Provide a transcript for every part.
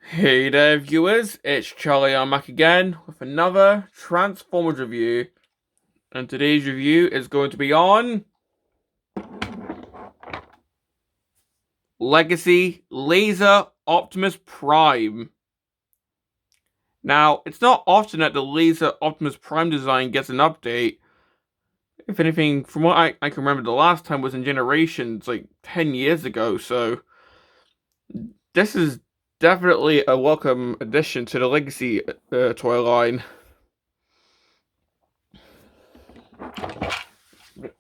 Hey there, viewers, it's Charlie. I'm back again with another Transformers review. And today's review is going to be on Legacy Laser Optimus Prime. Now, it's not often that the Laser Optimus Prime design gets an update. If anything, from what I can remember, the last time was in Generations, like 10 years ago, so this is definitely a welcome addition to the Legacy toy line.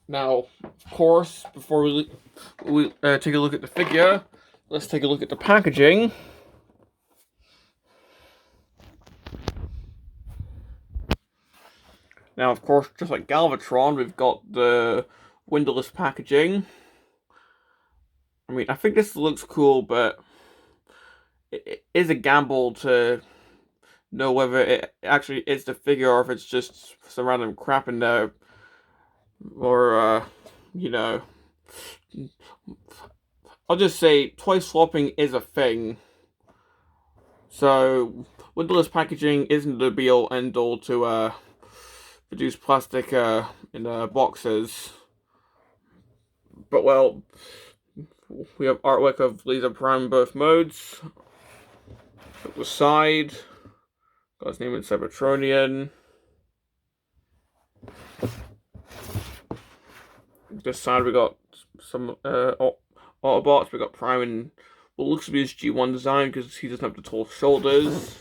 Now, of course, before we take a look at the figure, let's take a look at the packaging. Now, of course, just like Galvatron, we've got the windowless packaging. I mean, I think this looks cool, but it is a gamble to know whether it actually is the figure or if it's just some random crap in there. Or, you know, I'll just say toy swapping is a thing. So, windowless packaging isn't the be-all end-all to produce plastic in boxes. But, well, we have artwork of Laser Prime in both modes. At the side, got his name in Cybertronian. This side we got some Autobots. We got Prime in what looks to be his G1 design because he doesn't have the tall shoulders.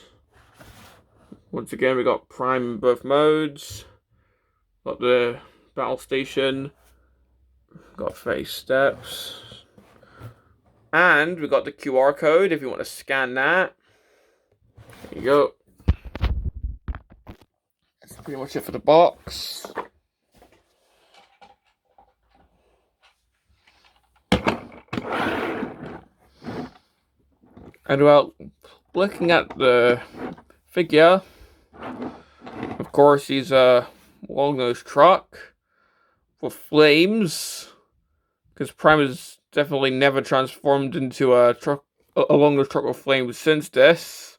Once again, we got Prime in both modes. Got the battle station. Got face steps. And we got the QR code if you want to scan that. There you go. That's pretty much it for the box. And well, looking at the figure, of course, he's a long-nosed truck with flames, because Prime has definitely never transformed into a long-nosed truck with flames since this.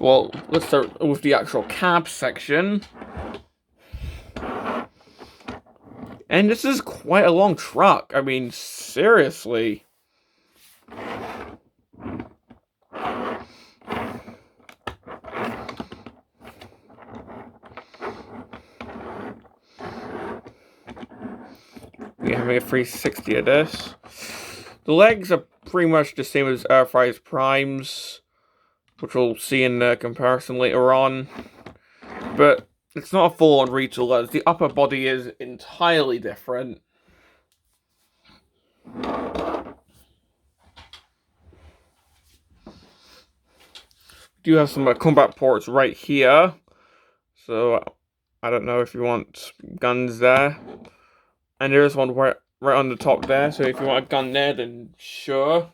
Well, let's start with the actual cab section. And this is quite a long truck. I mean, seriously. We're having a 360 of this. The legs are pretty much the same as Airfry's Primes, which we'll see in the comparison later on. But it's not a full-on retool, as the upper body is entirely different. We do have some combat ports right here, so I don't know if you want guns there. And there is one right on the top there, so if you want a gun there, then sure.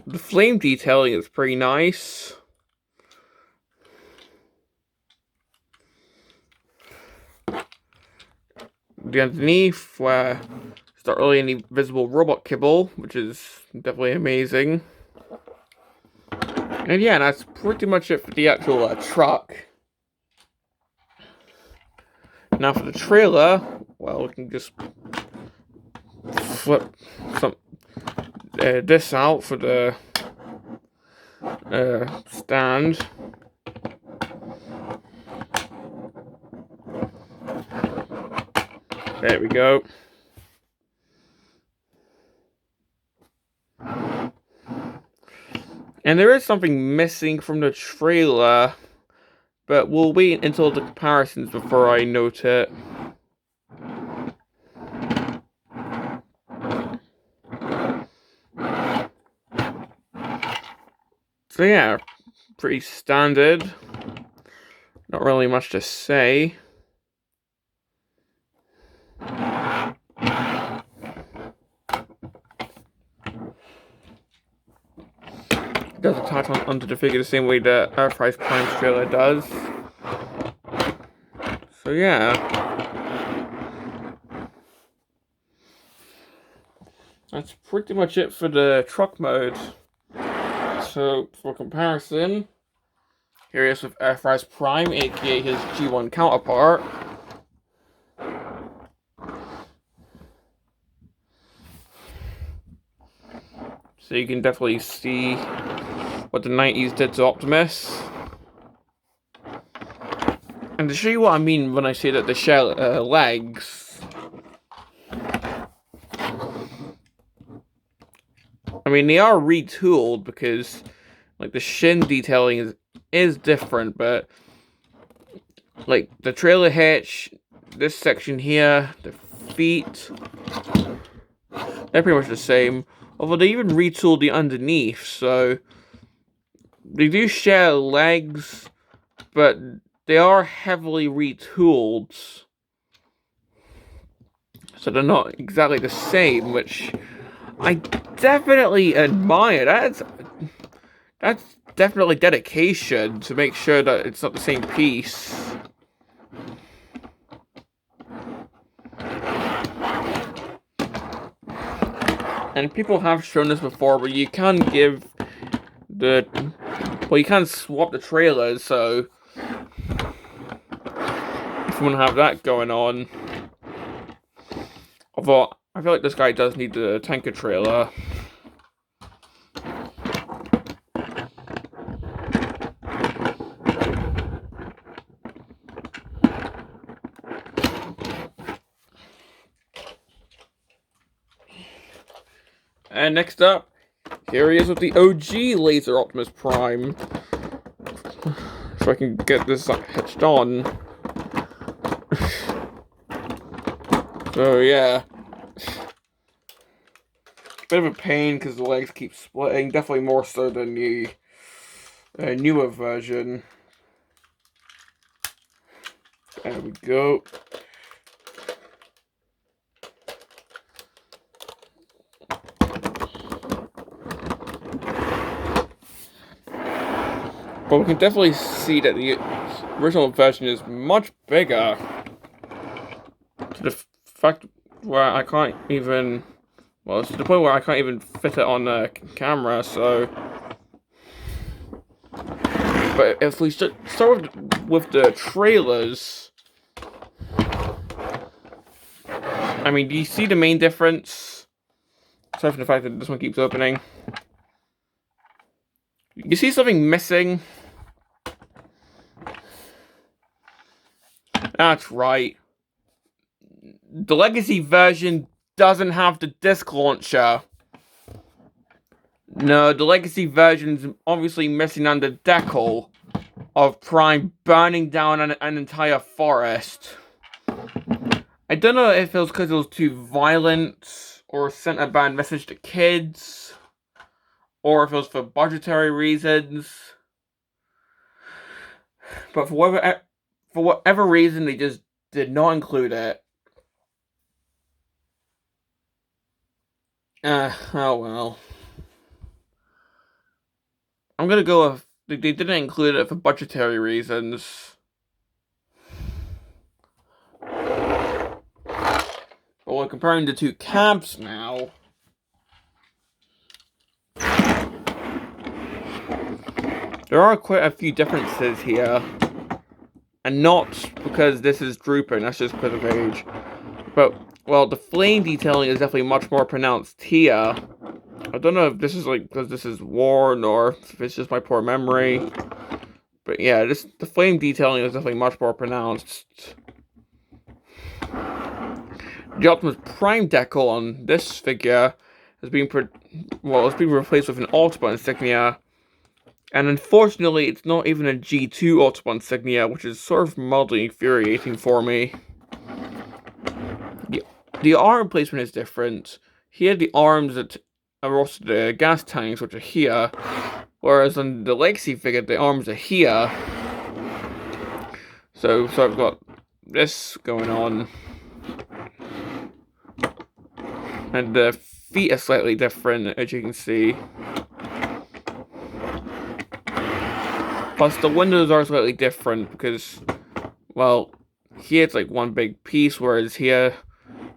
The flame detailing is pretty nice. The underneath, where it's not really any visible robot kibble, which is definitely amazing. And yeah, that's pretty much it for the actual truck. Now for the trailer, well, we can just flip this out for the stand. There we go. And there is something missing from the trailer, but we'll wait until the comparisons before I note it. So yeah, pretty standard. Not really much to say. It does attach onto the figure the same way the Earthrise Prime's trailer does. So yeah. That's pretty much it for the truck mode. So, for comparison, here he is with Earthrise Prime, aka his G1 counterpart. So you can definitely see what the 90s did to Optimus. And to show you what I mean when I say that the shell legs, I mean, they are retooled because, like, the shin detailing is different, but, like, the trailer hitch, this section here, the feet, they're pretty much the same. Although they even retooled the underneath, so they do share legs, but they are heavily retooled. So they're not exactly the same, which I definitely admire. That's definitely dedication to make sure that it's not the same piece. And people have shown this before, where you can give the... Well, you can swap the trailers, so... If you want to have that going on... Although, I feel like this guy does need the tanker trailer. And next up, here he is with the OG Laser Optimus Prime. So I can get this hitched on. So yeah. Bit of a pain because the legs keep splitting. Definitely more so than the newer version. There we go. But we can definitely see that the original version is much bigger. To the fact where I can't even... Well, it's to the point where I can't even fit it on the camera, so... But if we start with the trailers... I mean, do you see the main difference? Aside from the fact that this one keeps opening. You see something missing? That's right. The Legacy version doesn't have the disc launcher. No, the Legacy version's obviously missing on the decal of Prime burning down an entire forest. I don't know if it was because it was too violent, or sent a bad message to kids, or if it was for budgetary reasons. But for whatever reason, they just did not include it. Oh well. I'm gonna go with... They didn't include it for budgetary reasons. But we're comparing the two cabs now. There are quite a few differences here. And not because this is drooping, that's just because of age. But, well, the flame detailing is definitely much more pronounced here. I don't know if this is like because this is worn or if it's just my poor memory. But yeah, the flame detailing is definitely much more pronounced. The Optimus Prime decal on this figure has been it's been replaced with an Autobot insignia. And unfortunately, it's not even a G2 Autobot insignia, which is sort of mildly infuriating for me. The arm placement is different. Here, the arms that are also the gas tanks, which are here, whereas on the Legacy figure, the arms are here. So I've got this going on. And the feet are slightly different, as you can see. Plus, the windows are slightly different because, well, here it's like one big piece, whereas here,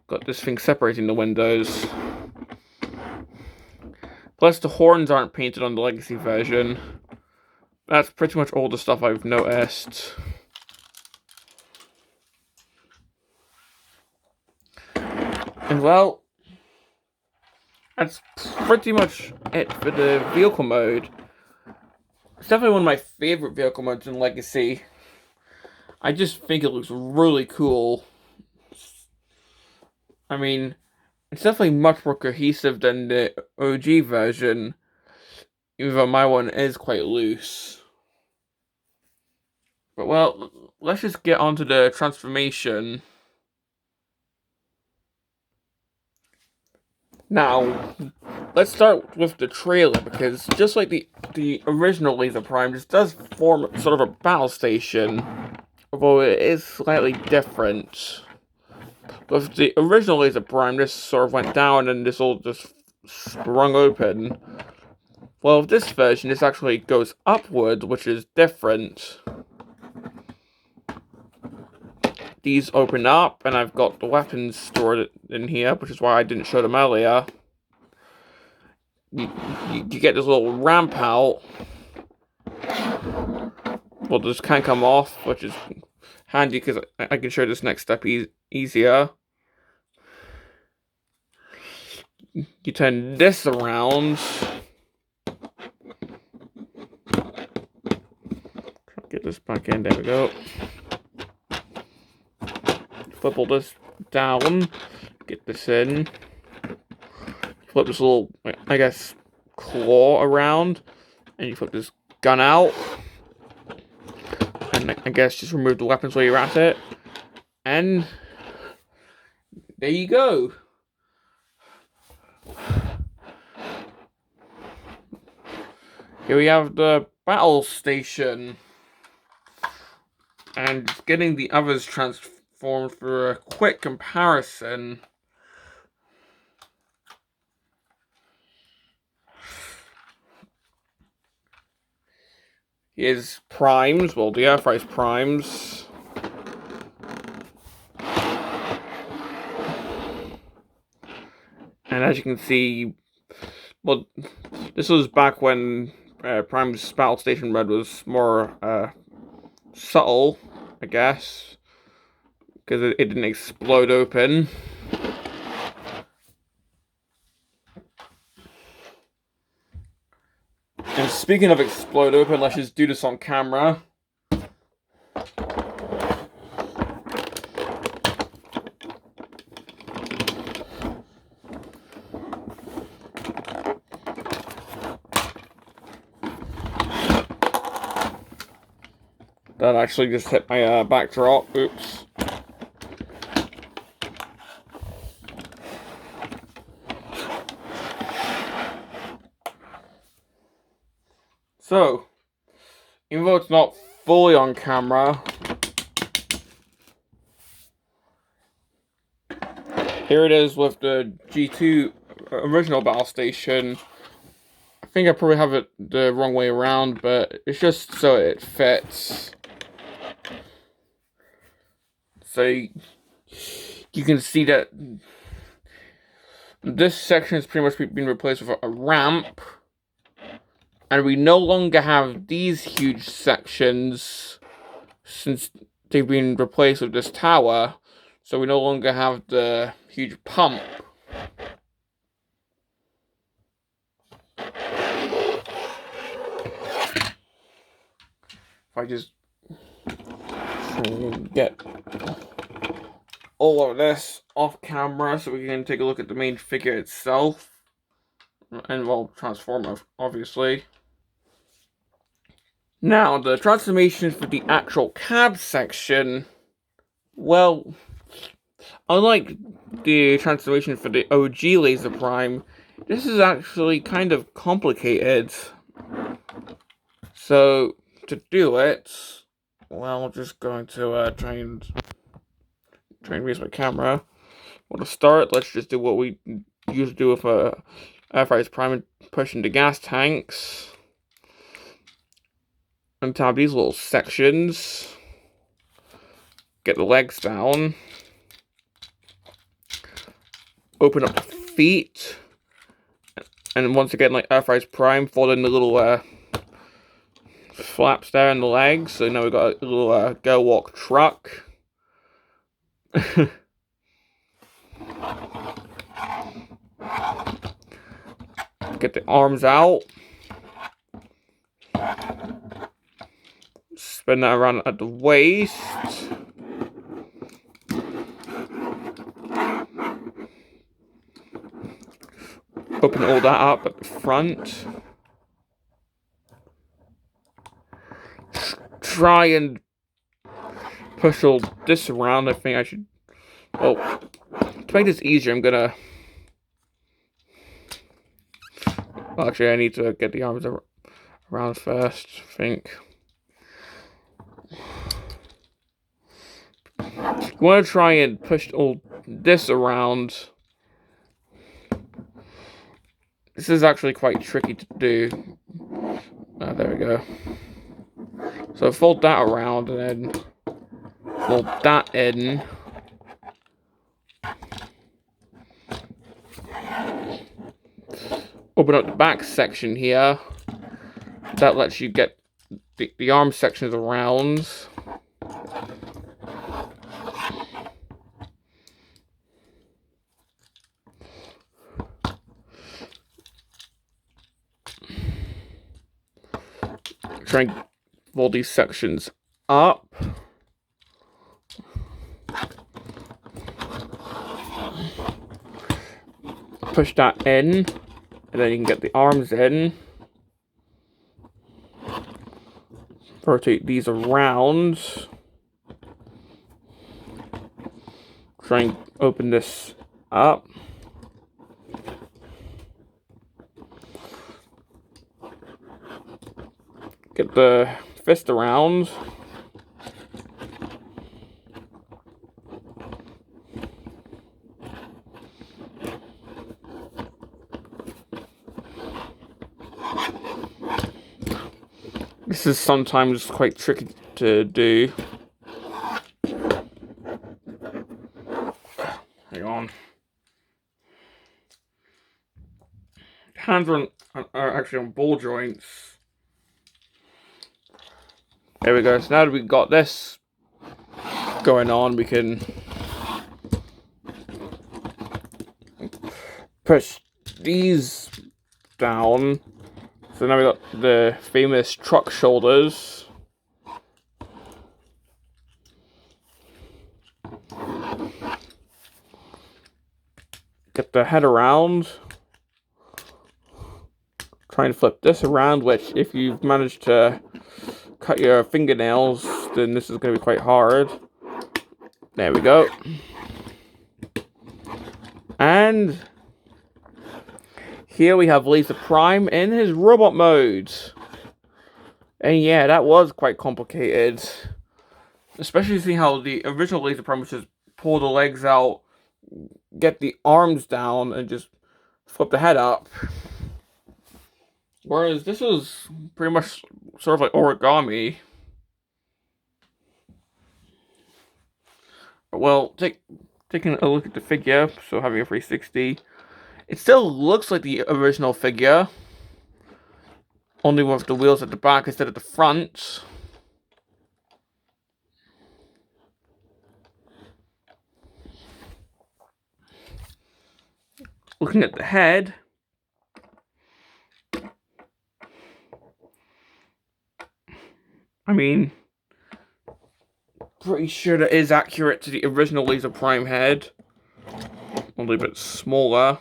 got this thing separating the windows. Plus, the horns aren't painted on the Legacy version. That's pretty much all the stuff I've noticed. And well, that's pretty much it for the vehicle mode. It's definitely one of my favorite vehicle modes in Legacy. I just think it looks really cool. I mean, it's definitely much more cohesive than the OG version, even though my one is quite loose. But well, let's just get onto the transformation. Now, let's start with the trailer, because just like the original Laser Prime, this does form sort of a battle station, although it is slightly different. With the original Laser Prime, this sort of went down and this all just sprung open. Well, with this version, this actually goes upward, which is different. These open up, and I've got the weapons stored in here, which is why I didn't show them earlier. You get this little ramp out. Well, this can come off, which is handy because I can show this next step easier. You turn this around. Get this back in, there we go. Flip all this down, get this in. Flip this little, I guess, claw around, and you flip this gun out. And I guess just remove the weapons while you're at it. And there you go. Here we have the battle station. And getting the others transformed for a quick comparison. Here's primes, well, the Earthrise primes. And as you can see, well, this was back when Prime's battle station red was more subtle, I guess, because it didn't explode open. And speaking of explode open, let's just do this on camera. That actually just hit my backdrop. Oops. So, even though it's not fully on camera, here it is with the G2 original battle station. I think I probably have it the wrong way around, but it's just so it fits. So you can see that this section has pretty much been replaced with a ramp. And we no longer have these huge sections since they've been replaced with this tower. So we no longer have the huge pump. If I just get all of this off camera so we can take a look at the main figure itself. And, well, transform, obviously. Now, the transformation for the actual cab section, well, unlike the transformation for the OG Laser Prime, this is actually kind of complicated. So, to do it, well, I'm just going to try and raise my camera. Well, to start, let's just do what we usually do with Earthrise Prime and push into gas tanks. untab these little sections. Get the legs down. Open up the feet. And once again, like Earthrise Prime, fold in the little flaps there in the legs. So now we've got a little go walk truck. Get the arms out. Spin that around at the waist. Open all that up at the front. Try and push all this around. I think I should... Well, to make this easier, I'm gonna... Well, actually, I need to get the arms around first, I think. You want to try and push all this around. This is actually quite tricky to do. There we go. So fold that around and then fold that in. Open up the back section here. That lets you get the arm sections around. Try and fold these sections up. Push that in, and then you can get the arms in. Rotate these around. Try and open this up. Get the fist around. This is sometimes quite tricky to do. Hang on. Hands are actually on ball joints. There we go. So now that we've got this going on, we can push these down. So now we got the famous truck shoulders. Get the head around. Try and flip this around, which if you've managed to cut your fingernails, then this is going to be quite hard. There we go. And here we have Laser Prime in his robot mode. And yeah, that was quite complicated. Especially seeing how the original Laser Prime was just pull the legs out, get the arms down, and just flip the head up. Whereas this was pretty much sort of like origami. Well, taking a look at the figure, so having a 360, it still looks like the original figure, only with the wheels at the back instead of the front. Looking at the head, I mean, pretty sure that is accurate to the original Laser Prime head, only a bit smaller.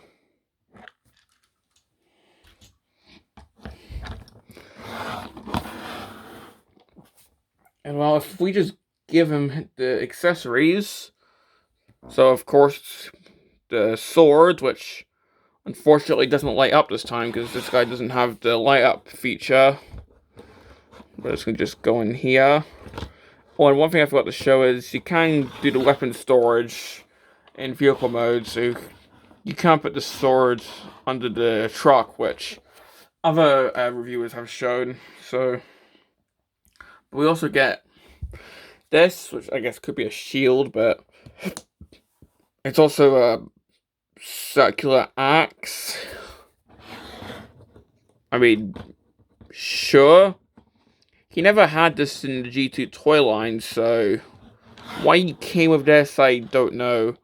And well, if we just give him the accessories, so of course the sword, which unfortunately doesn't light up this time because this guy doesn't have the light up feature. But it's going to just go in here. Oh, and one thing I forgot to show is you can do the weapon storage in vehicle mode, so you can put the sword under the truck, which other reviewers have shown. So We also get this, which I guess could be a shield, but it's also a circular axe. I mean, sure. He never had this in the G2 toy line, so why he came with this, I don't know.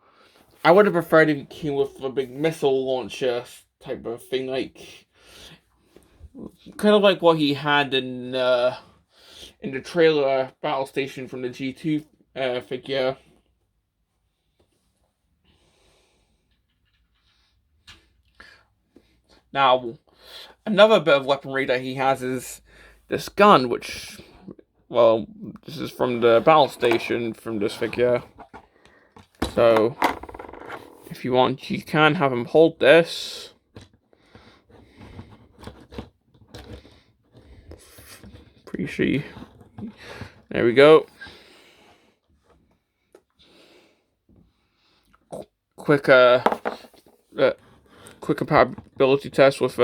I would have preferred if he came with a big missile launcher type of thing, like kind of like what he had in the trailer battle station from the G2 figure. Now, another bit of weaponry that he has is this gun, which, well, this is from the battle station from this figure. So, if you want, you can have him hold this. Pretty sure there we go. Quick compatibility test with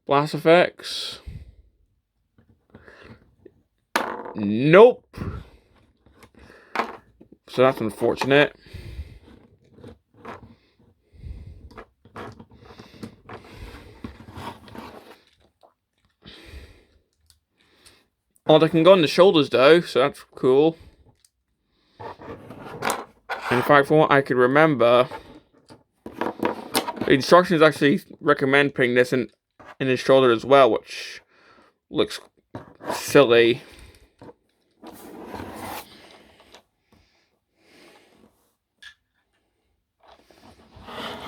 blast effects. Nope. So that's unfortunate. Oh, they can go on the shoulders though, so that's cool. In fact, from what I could remember, the instructions actually recommend putting this in his shoulder as well, which looks silly.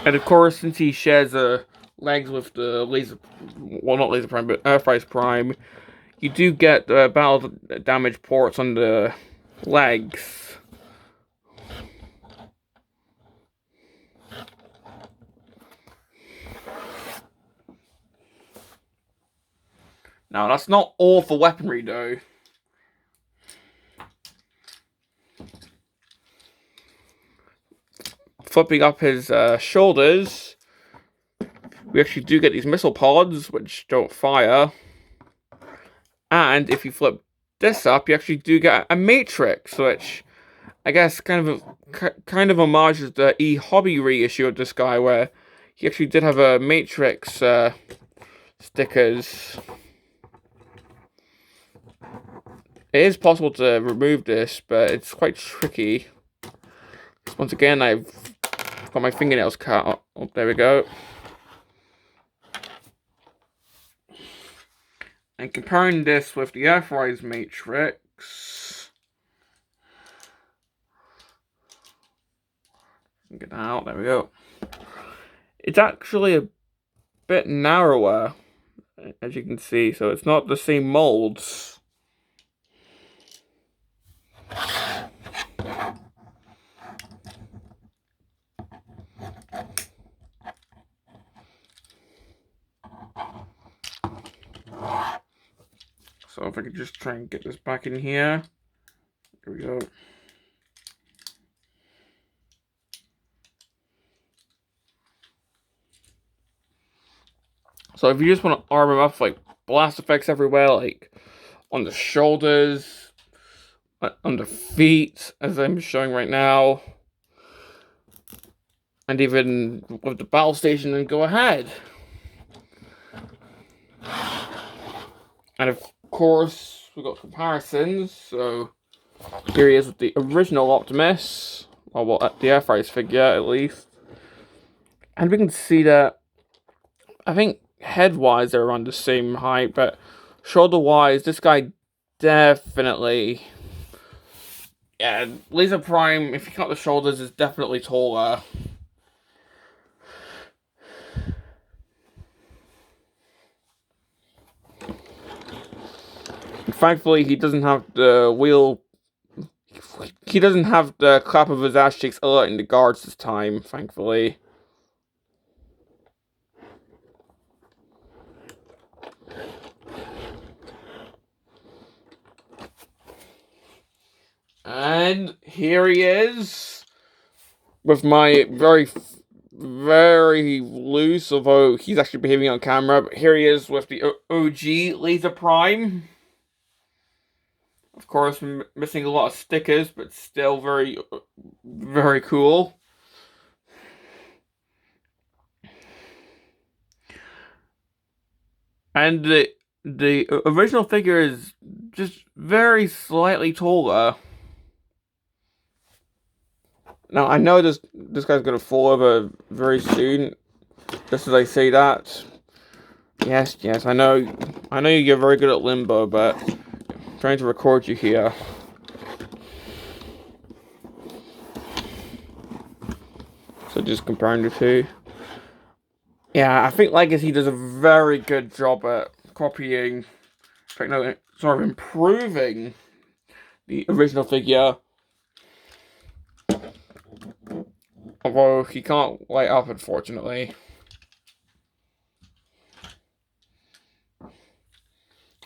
And of course, since he shares legs with the not Laser Prime, but Earthrise Prime, you do get the battle damage ports on the legs. Now, that's not all for weaponry, though. Flipping up his shoulders, we actually do get these missile pods, which don't fire. And if you flip this up, you actually do get a matrix, which I guess kind of homages the E-Hobby reissue of this guy, where he actually did have a matrix stickers. It is possible to remove this, but it's quite tricky. Once again, I've got my fingernails cut. Oh, there we go. And comparing this with the Earthrise matrix, get that out. There we go. It's actually a bit narrower, as you can see, so it's not the same molds. So if I could just try and get this back in here. There we go. So if you just want to arm him up, like blast effects everywhere, like on the shoulders, on the feet, as I'm showing right now, and even with the battle station, then go ahead. And of course, we've got comparisons. So here he is with the original Optimus, or well, the Earthrise figure at least, and we can see that I think head-wise they're around the same height, but shoulder-wise, this guy definitely, yeah, Laser Prime, if you cut the shoulders, is definitely taller. Thankfully, he doesn't have the wheel. He doesn't have the clap of his ass cheeks alerting the guards this time, thankfully. And here he is with my very, very loose, although he's actually behaving on camera, but here he is with the OG Laser Prime. Of course, missing a lot of stickers, but still very, very cool. And the original figure is just very slightly taller. Now I know this guy's gonna fall over very soon. Just as I say that. Yes, I know you're very good at limbo, but I'm trying to record you here. So just comparing the two. Yeah, I think Legacy does a very good job at copying, no, sort of improving the original figure. Although he can't light up, unfortunately.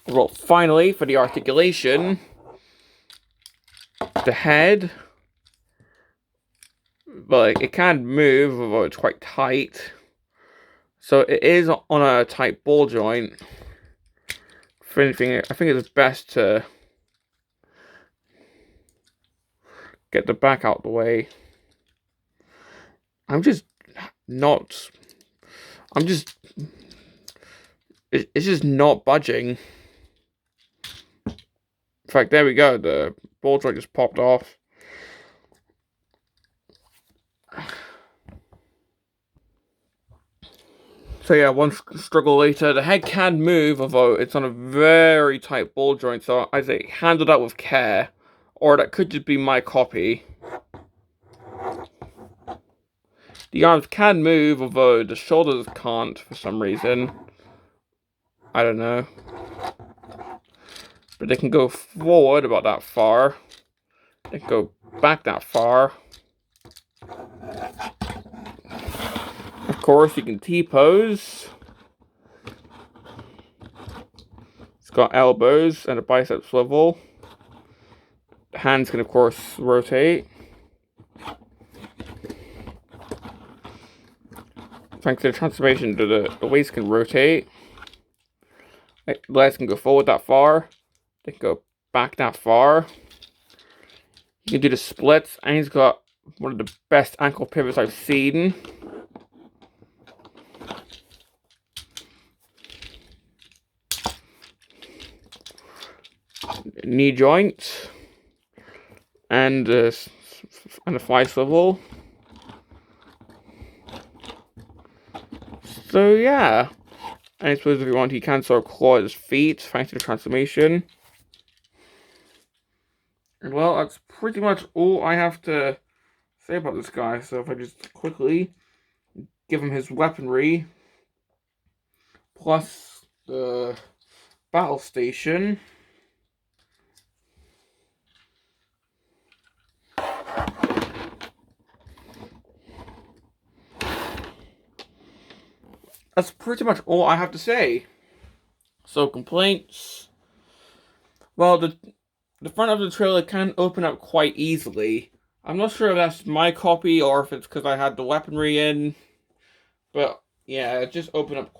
Well, finally, for the articulation, the head, but it can move, although it's quite tight. So it is on a tight ball joint. For anything, I think it's best to get the back out the way. It's just not budging. In fact, there we go, the ball joint just popped off. So yeah, one struggle later, the head can move, although it's on a very tight ball joint, so I say handle that with care, or that could just be my copy. The arms can move, although the shoulders can't for some reason. I don't know. But they can go forward about that far. They can go back that far. Of course, you can T-pose. It's got elbows and a bicep swivel. The hands can, of course, rotate. Thanks to the transformation, the waist can rotate. The legs can go forward that far. They can go back that far. You can do the splits, and he's got one of the best ankle pivots I've seen. Knee joint and a thigh swivel. So yeah, and I suppose if you want, he can sort of claw at his feet thanks to the transformation. And well, that's pretty much all I have to say about this guy. So if I just quickly give him his weaponry plus the battle station. That's pretty much all I have to say. So complaints. Well, the front of the trailer can open up quite easily. I'm not sure if that's my copy or if it's because I had the weaponry in. But yeah, it just opened up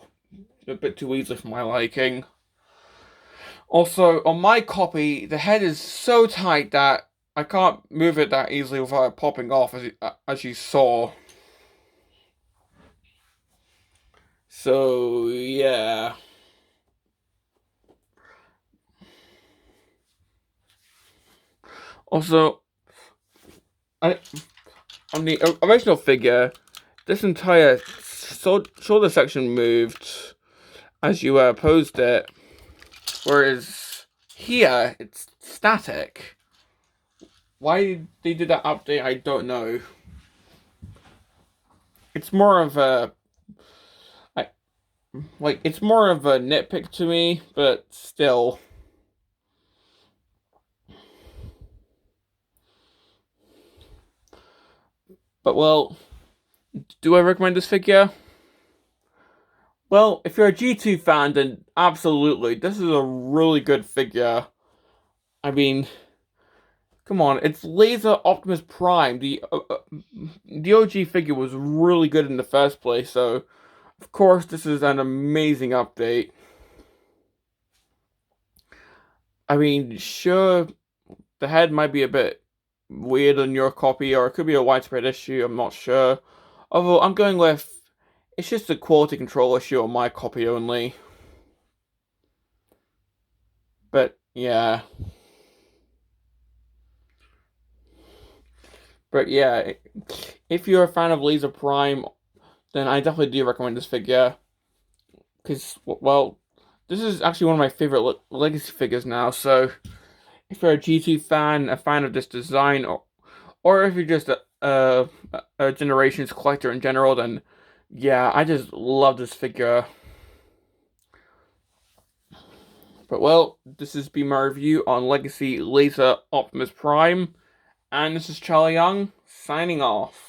a bit too easily for my liking. Also, on my copy, the head is so tight that I can't move it that easily without it popping off, as you saw. So yeah. Also, on the original figure, this entire shoulder section moved as you posed it, whereas here it's static. Why they did that update, I don't know. It's more of a it's more of a nitpick to me, but still. But well, do I recommend this figure? Well, if you're a G2 fan, then absolutely. This is a really good figure. I mean, come on, it's Laser Optimus Prime. The OG figure was really good in the first place, so of course this is an amazing update. I mean, sure, the head might be a bit weird on your copy, or it could be a widespread issue, I'm not sure. Although I'm going with, it's just a quality control issue on my copy only. But yeah. But yeah, if you're a fan of Laser Prime, then I definitely do recommend this figure. Because, well, this is actually one of my favorite Legacy figures now, so if you're a G2 fan, a fan of this design, or if you're just a Generations collector in general, then yeah, I just love this figure. But well, this has been my review on Legacy Laser Optimus Prime, and this is Charlie Young, signing off.